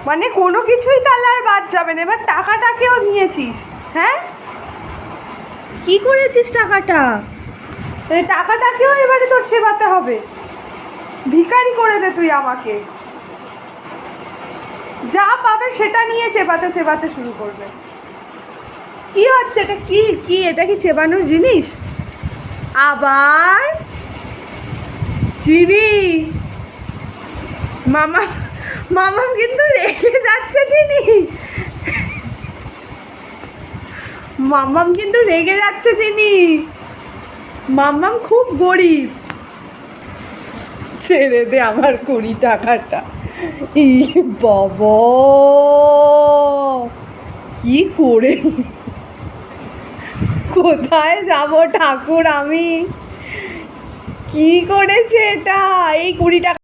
মানে কোনো কিছুই তাহলে আর বাদ যাবে না। এবার টাকাটাকেও নিয়েছিস, হ্যাঁ? কি করেছিস টাকাটা? এই টাকাটাকেও এবারে তোর চেবাতে হবে। ভিখারি করে দে তুই আমাকে। যা পাবে সেটা নিয়ে চেবাতে চেবাতে শুরু করবে। কি হচ্ছে এটা? কি কি এটা কি চেবানোর জিনিস? আবার চিনি। মামা মামা কিন্তু রেখে যাচ্ছে চিনি। মাম্মাম কিন্তু রেগে যাচ্ছে চিনি। মাম্মাম খুব গরিব। ছেড়ে দে আমার 20 টাকাটা। ই বাবা, কি করে কোথায় যাব ঠাকুর আমি? কি করেছে এটা? এই 20 টাকা